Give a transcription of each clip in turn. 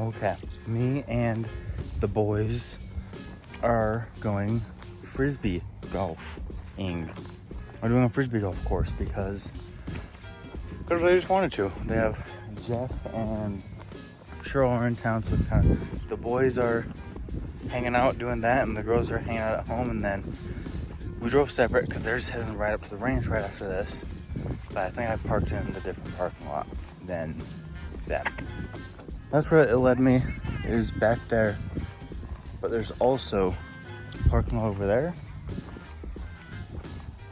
Okay, me and the boys are going Frisbee golfing. We're doing a Frisbee golf course because they just wanted to. They have Jeff and Cheryl are in town, so it's kind of, the boys are hanging out doing that and the girls are hanging out at home, and then we drove separate because they're just heading right up to the ranch right after this. But I think I parked in the different parking lot than them. That's where it led me, is back there. But there's also a parking lot over there.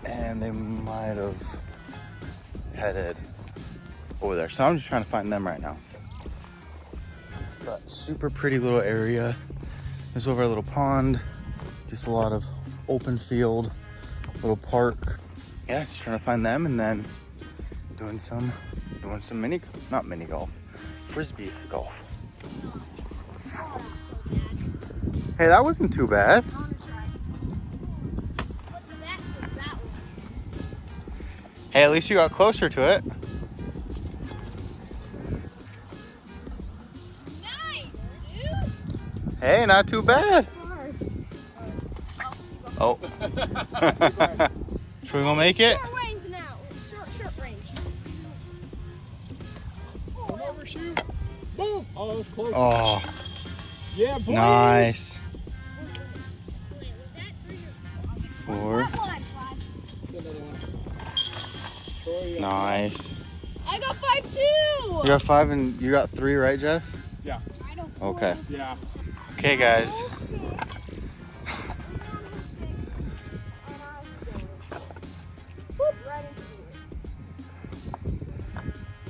And they might have headed over there. So I'm just trying to find them right now. But super pretty little area. There's over a little pond. Just a lot of open field, little park. Yeah, just trying to find them and then doing some not mini golf, Frisbee golf. Hey, that wasn't too bad. Hey, at least you got closer to it. Nice, dude. Hey, not too bad. Oh. Should we go make it? Short range now. Short range. Come over, shoot. Boom. Oh, that was close. Oh, Yeah, boy. nice. Wait, was that 3 or 4. That one, 5. Another one. Troy, Nice. I got 5 too. You got 5 and you got 3, right, Jeff? Yeah. I don't Okay. Yeah. Okay, guys.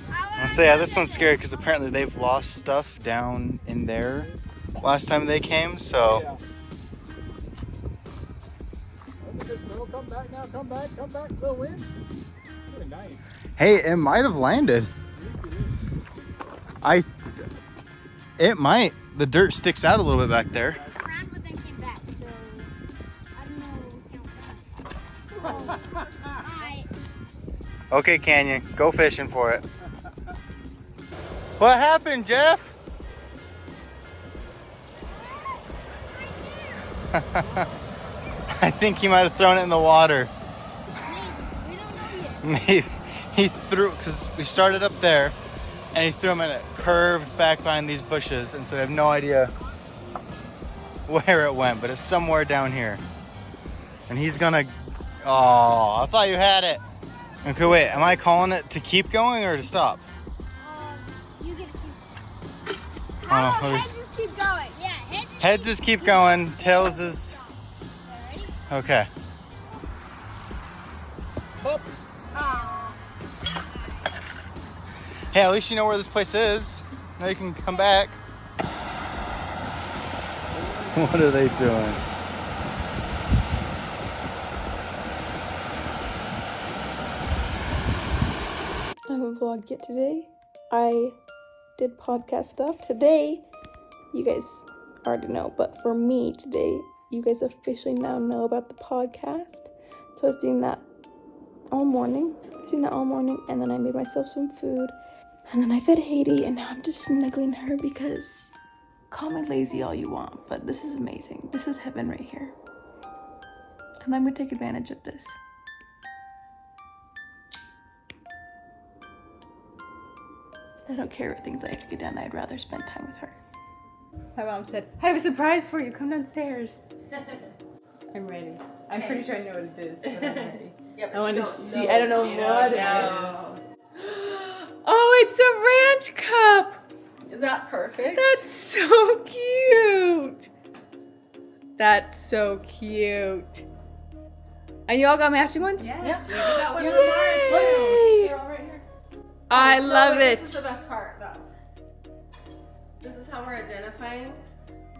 I'll say, yeah, this one's scary because apparently they've lost stuff down in there last time they came, so. Yeah. That's a good throw. Come back now. Come back. Little wind. Really nice. Hey, it might have landed. It might. The dirt sticks out a little bit back there. Around but then came back, so I don't know. Alright. Okay, Canyon, go fishing for it. What happened, Jeff? I think he might have thrown it in the water. We don't know yet. Maybe he threw, because we started up there and he threw him and it curved back behind these bushes, and so I have no idea where it went, but it's somewhere down here. And he's gonna, oh, I thought you had it. Okay, wait, am I calling it to keep going or to stop? You get to keep. Oh, Heads just keep going. Yeah, heads just keep going, tails is, Ready? okay. Up. Hey, at least you know where this place is. Now you can come back. What are they doing? I haven't vlogged yet today. I did podcast stuff. Today, you guys already know, but for me today, you guys officially now know about the podcast. So I was doing that all morning. And then I made myself some food. And then I fed Haiti, and now I'm just snuggling her because, call me lazy all you want, but this is amazing. This is heaven right here. And I'm gonna take advantage of this. I don't care what things I have to get done. I'd rather spend time with her. My mom said, I have a surprise for you. Come downstairs. I'm ready. I'm pretty sure I know what it is, but I'm ready. Yeah, I want to see. I don't know what it know. is. Oh, it's a ranch cup. Is that perfect? That's so cute. That's so cute. And you all got matching ones? Yes. Yay. We got one from Mara too. They're all right here. I love it. This is the best part though. This is how we're identifying.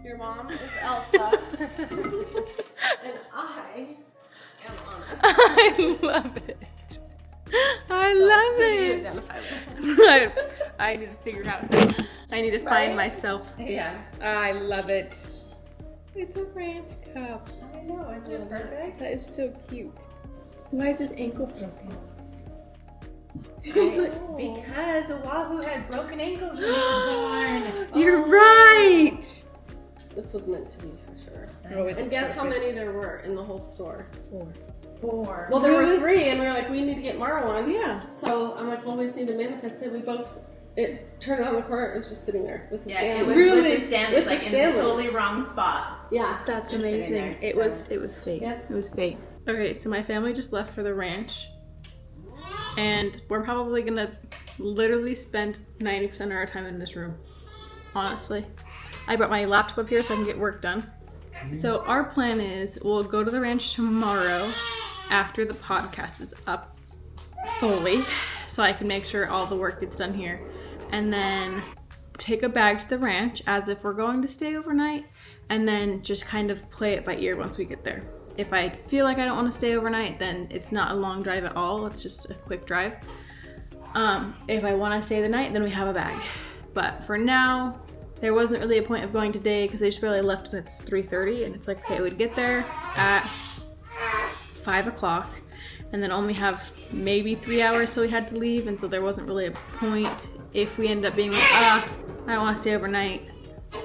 Your mom is Elsa. And I am Anna. I love it. I love Who do you it. identify with? I need to figure out. I need to find Right? myself. Yeah. I love it. It's a ranch cup. I know, isn't it perfect? That is so cute. Why is this ankle broken? Because Oahu had broken ankles when he was born. You're right. This was meant to be for sure. Oh, it's And guess how perfect. many there were in the whole store? 4. Well, there were 3, and we were like, we need to get Mara one. Yeah. So I'm like, well, we just need to manifest it. We both, it turned on the corner. It was just sitting there with the Yeah, stand. it was Really? with the Stanleys, With like the in the Stanleys. totally wrong spot. Yeah. That's Just sitting amazing. there, It was fate. Yep. It was fate. Okay, so my family just left for the ranch, and we're probably gonna literally spend 90% of our time in this room. Honestly, I brought my laptop up here so I can get work done. So our plan is we'll go to the ranch tomorrow after the podcast is up fully, so I can make sure all the work gets done here, and then take a bag to the ranch as if we're going to stay overnight, and then just kind of play it by ear once we get there. If I feel like I don't want to stay overnight, then it's not a long drive at all. It's just a quick drive. If I want to stay the night, then we have a bag. But for now, there wasn't really a point of going today because they just barely left and it's 3:30, and it's like, okay, we'd get there at 5 o'clock and then only have maybe 3 hours till we had to leave, and so there wasn't really a point if we ended up being like, I don't want to stay overnight.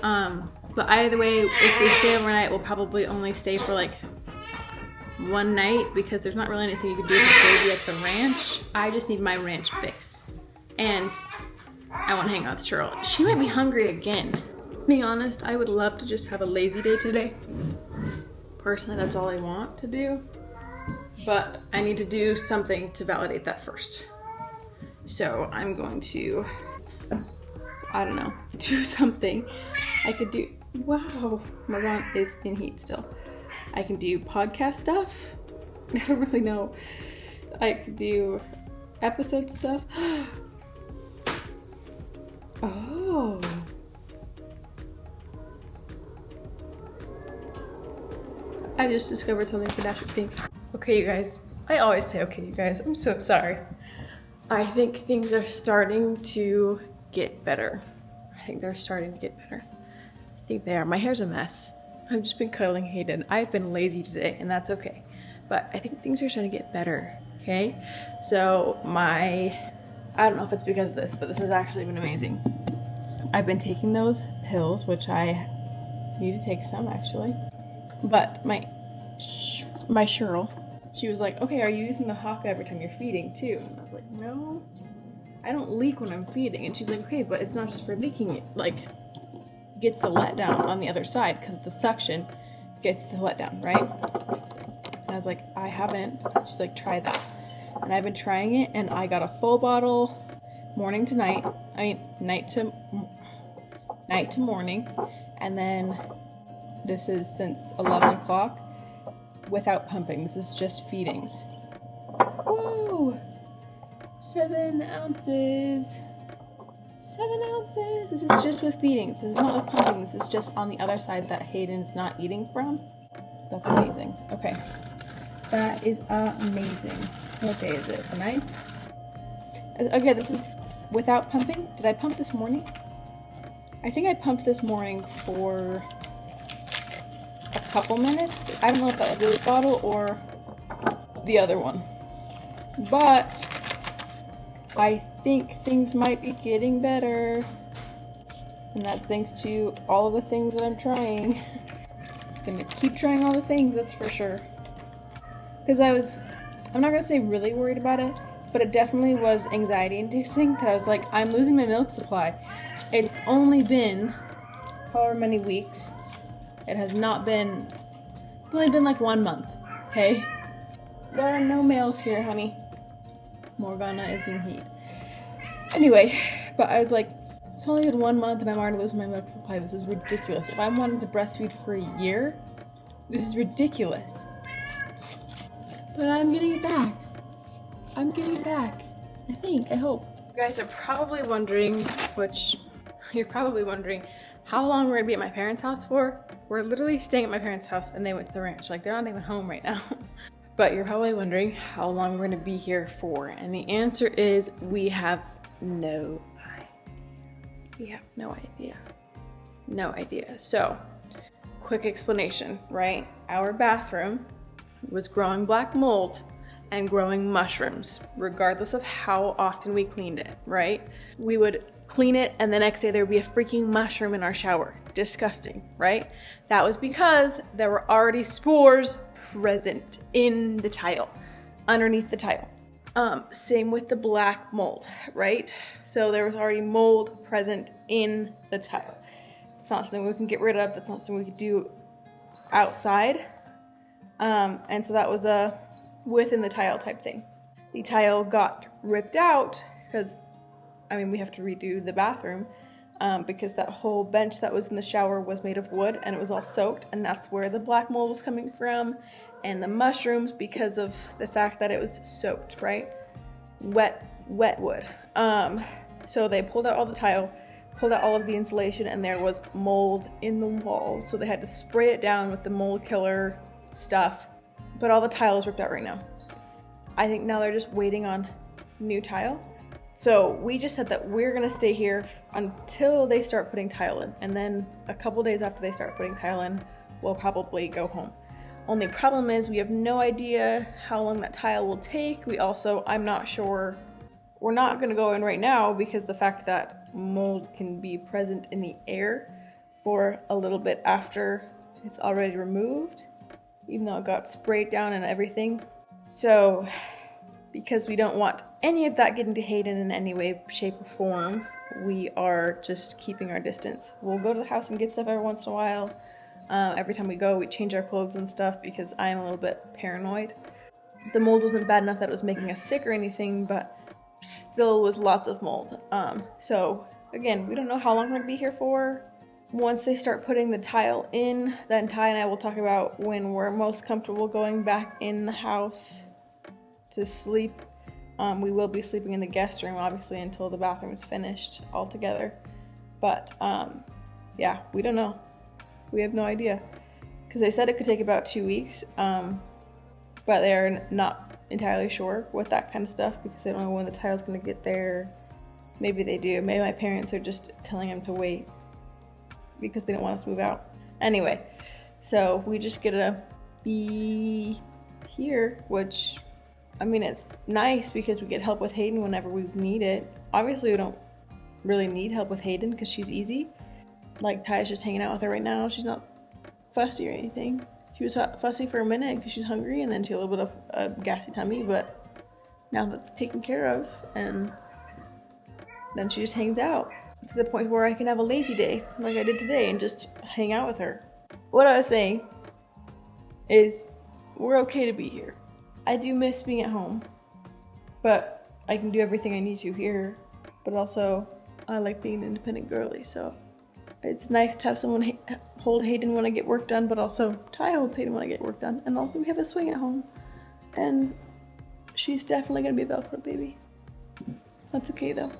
But either way, if we stay overnight, we'll probably only stay for like one night because there's not really anything you can do with the baby at the ranch. I just need my ranch fix. And I want to hang out with Cheryl. She might be hungry again. To be honest, I would love to just have a lazy day today. Personally, that's all I want to do. But I need to do something to validate that first. So I'm going to, I don't know, do something. I could do, wow, my mom is in heat still. I can do podcast stuff. I don't really know. I could do episode stuff. Oh. I just discovered something for Dash Pink. Okay, you guys. I always say okay, you guys. I'm so sorry. I think things are starting to get better. I think they're starting to get better. I think they are. My hair's a mess. I've just been cuddling Hayden. I've been lazy today, and that's okay. But I think things are starting to get better, okay? So I don't know if it's because of this, but this has actually been amazing. I've been taking those pills, which I need to take some actually. But my Cheryl, she was like, okay, are you using the Hawk every time you're feeding too? And I was like, no, I don't leak when I'm feeding. And she's like, okay, but it's not just for leaking, it like gets the letdown on the other side because the suction gets the letdown, right? And I was like, I haven't. She's like, try that. And I've been trying it, and I got a full bottle morning to night. I mean, night to morning. And then this is since 11 o'clock without pumping. This is just feedings. Whoa! 7 ounces. 7 ounces. This is just with feedings. This is not with pumping. This is just on the other side that Hayden's not eating from. That's amazing. Okay. That is amazing. What day is it? The 9th? Okay, this is without pumping. Did I pump this morning? I think I pumped this morning for a couple minutes. I don't know if that was this bottle or the other one. But I think things might be getting better. And that's thanks to all of the things that I'm trying. I'm gonna keep trying all the things, that's for sure. Because I'm not gonna say really worried about it, but it definitely was anxiety inducing. That I was like, I'm losing my milk supply. It's only been however many weeks. It has not been, it's only been like 1 month, okay? There are no males here, honey. Morgana is in heat. Anyway, but I was like, it's only been 1 month and I'm already losing my milk supply. This is ridiculous. If I'm wanting to breastfeed for a year, this is ridiculous. But I'm getting it back. I'm getting it back. I hope. You guys are probably wondering, you're probably wondering how long we're gonna be at my parents' house for. We're literally staying at my parents' house and they went to the ranch. Like, they're not even home right now. But you're probably wondering how long we're gonna be here for. And the answer is we have no idea. No idea. So, quick explanation, right? Our bathroom was growing black mold and growing mushrooms, regardless of how often we cleaned it, right? We would clean it, and the next day there would be a freaking mushroom in our shower. Disgusting, right? That was because there were already spores present in the tile, underneath the tile. Same with the black mold, right? So there was already mold present in the tile. It's not something we can get rid of. That's not something we could do outside. And so that was a within the tile type thing. The tile got ripped out because, I mean, we have to redo the bathroom because that whole bench that was in the shower was made of wood and it was all soaked, and that's where the black mold was coming from, and the mushrooms because of the fact that it was soaked, right? Wet wood. So they pulled out all the tile, pulled out all of the insulation, and there was mold in the walls. So they had to spray it down with the mold killer stuff. But all the tile is ripped out right now. I think now they're just waiting on new tile. So we just said that we're gonna stay here until they start putting tile in. And then a couple days after they start putting tile in, we'll probably go home. Only problem is we have no idea how long that tile will take. I'm not sure. We're not gonna go in right now because the fact that mold can be present in the air for a little bit after it's already removed, even though it got sprayed down and everything. So because we don't want any of that getting to Hayden in any way, shape, or form, we are just keeping our distance. We'll go to the house and get stuff every once in a while. Every time we go, we change our clothes and stuff because I'm a little bit paranoid. The mold wasn't bad enough that it was making us sick or anything, but still was lots of mold. So again, we don't know how long we're gonna be here for. Once they start putting the tile in, then Ty and I will talk about when we're most comfortable going back in the house to sleep. We will be sleeping in the guest room, obviously, until the bathroom is finished altogether. But yeah, we don't know. We have no idea. Because they said it could take about 2 weeks, but they're not entirely sure with that kind of stuff because they don't know when the tile's gonna get there. Maybe they do. Maybe my parents are just telling them to wait because they don't want us to move out. Anyway, so we just get to be here, which, I mean, it's nice because we get help with Hayden whenever we need it. Obviously, we don't really need help with Hayden because she's easy. Like, Ty's just hanging out with her right now. She's not fussy or anything. She was fussy for a minute because she's hungry, and then she had a little bit of a gassy tummy, but now that's taken care of, and then she just hangs out to the point where I can have a lazy day like I did today and just hang out with her. What I was saying is we're okay to be here. I do miss being at home, but I can do everything I need to here, but also I like being an independent girly, so it's nice to have someone hold Hayden when I get work done, but also Ty holds Hayden when I get work done. And also we have a swing at home. And she's definitely gonna be a Velcro baby. That's okay though.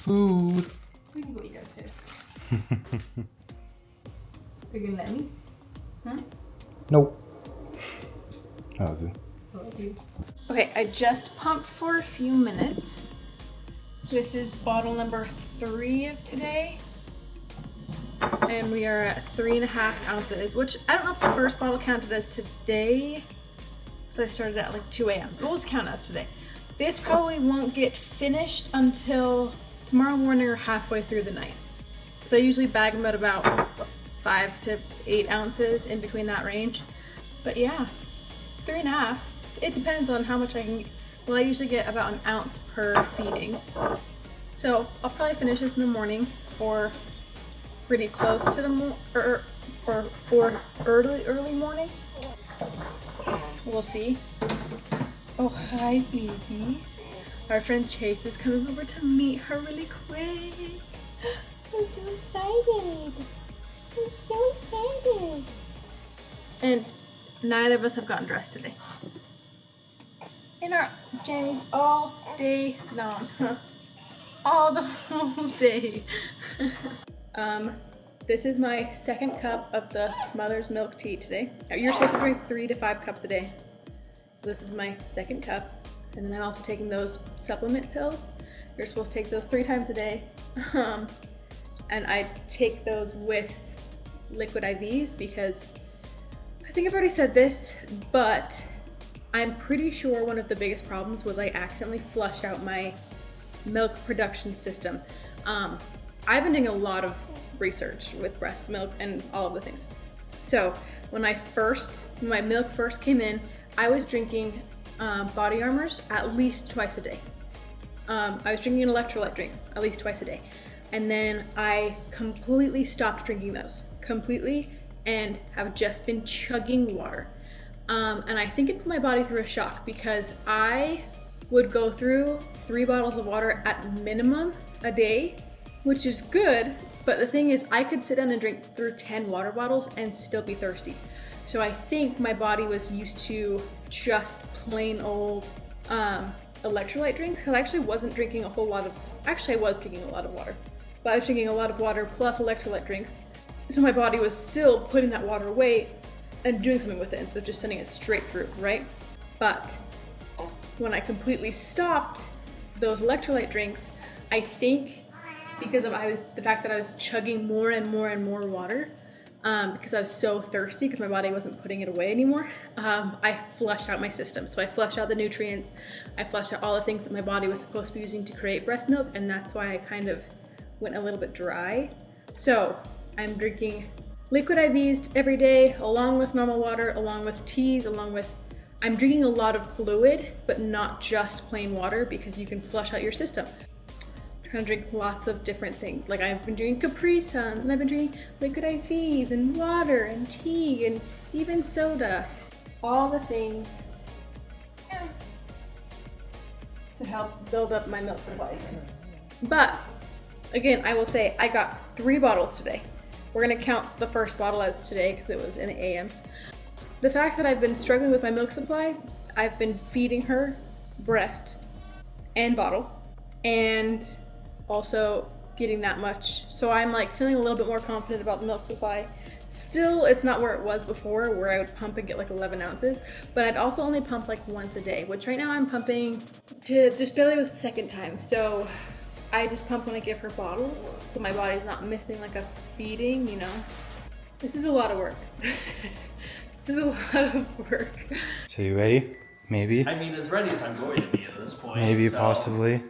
Food. We can go eat downstairs. Are you gonna let me? Huh? Nope. Okay. Okay, I just pumped for a few minutes. This is bottle number 3 of today. And we are at 3.5 ounces, which I don't know if the first bottle counted as today. So I started at like 2 a.m. We'll just count as today. This probably won't get finished until tomorrow morning or halfway through the night. So I usually bag them at about 5 to 8 ounces, in between that range. But yeah, 3.5. It depends on how much I can. Well, I usually get about an ounce per feeding. So I'll probably finish this in the morning or pretty close to the or early morning. We'll see. Oh, hi, baby. Our friend Chase is coming over to meet her really quick. I'm so excited. I'm so excited. And neither of us have gotten dressed today. In our jammies all day long. All the whole day. This is my second cup of the mother's milk tea today. You're supposed to drink 3 to 5 cups a day. This is my second cup. And then I'm also taking those supplement pills. You're supposed to take those 3 times a day. And I take those with liquid IVs because I think I've already said this, but I'm pretty sure one of the biggest problems was I accidentally flushed out my milk production system. I've been doing a lot of research with breast milk and all of the things. So when my milk first came in, I was drinking Body Armors at least twice a day. I was drinking an electrolyte drink at least twice a day. And then I completely stopped drinking those, completely, and have just been chugging water. And I think it put my body through a shock because I would go through 3 bottles of water at minimum a day, which is good. But the thing is, I could sit down and drink through 10 water bottles and still be thirsty. So I think my body was used to just plain old electrolyte drinks, because I actually wasn't drinking a whole lot of, actually I was drinking a lot of water, but I was drinking a lot of water plus electrolyte drinks. So my body was still putting that water away and doing something with it instead of just sending it straight through, right? But when I completely stopped those electrolyte drinks, I think because of the fact that I was chugging more and more and more water, because I was so thirsty because my body wasn't putting it away anymore, I flushed out my system. So I flushed out the nutrients, I flushed out all the things that my body was supposed to be using to create breast milk, and that's why I kind of went a little bit dry. So I'm drinking liquid IVs every day, along with normal water, along with teas, I'm drinking a lot of fluid, but not just plain water, because you can flush out your system. I'm trying to drink lots of different things. Like I've been drinking Capri Suns, and I've been drinking liquid IVs and water and tea and even soda. All the things to help build up my milk supply. But again, I will say I got 3 bottles today. We're gonna count the first bottle as today because it was in the AMs. The fact that I've been struggling with my milk supply, I've been feeding her breast and bottle, and also getting that much. So I'm like feeling a little bit more confident about the milk supply. Still, it's not where it was before, where I would pump and get like 11 ounces, but I'd also only pump like once a day, which right now I'm pumping to, just barely was the second time. So I just pump when I give her bottles, so my body's not missing like a feeding, you know? This is a lot of work. This is a lot of work. So you ready? Maybe? I mean, as ready as I'm going to be at this point. Maybe, so. possibly.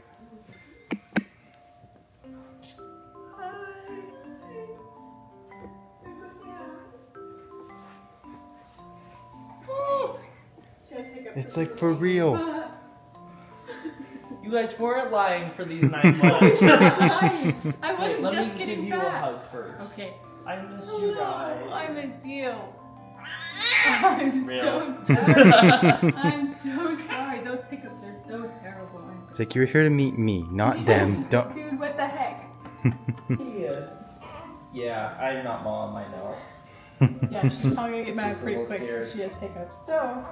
It's like for real. You guys weren't lying for these 9 months. I wasn't Let just me getting give you a fat. hug first. Okay. I missed you guys. I missed you. I'm Real. so sorry. I'm so sorry. Those pickups are so terrible. It's like you're here to meet me, not them. Don't. Dude, what the heck? Yeah, I'm not mom, I know. Yeah, she's probably gonna get mad She's a pretty little quick scared. if she has hiccups. So,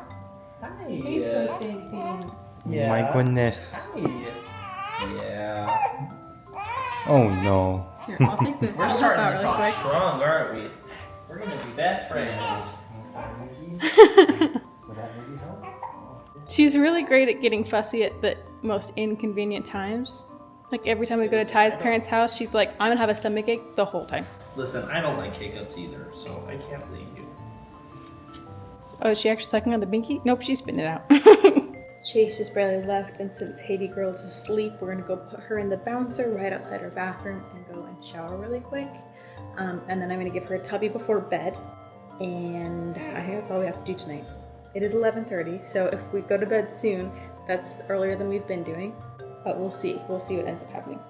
she hates those dang things. Yeah. My goodness. Yeah. Oh no. Here, I'll take this. We're I'll starting help this out off really strong, aren't we? We're gonna be best friends. She's really great at getting fussy at the most inconvenient times. Like every time we go to Ty's parents' house, she's like, I'm gonna have a stomachache the whole time. Listen, I don't like hiccups either, so I can't blame you. Oh, is she actually sucking on the binky? Nope, she's spitting it out. Chase just barely left, and since Haiti girl is asleep, we're gonna go put her in the bouncer right outside her bathroom and go and shower really quick. And then I'm gonna give her a tubby before bed. And I think that's all we have to do tonight. It is 11:30, so if we go to bed soon, that's earlier than we've been doing. But we'll see. We'll see what ends up happening.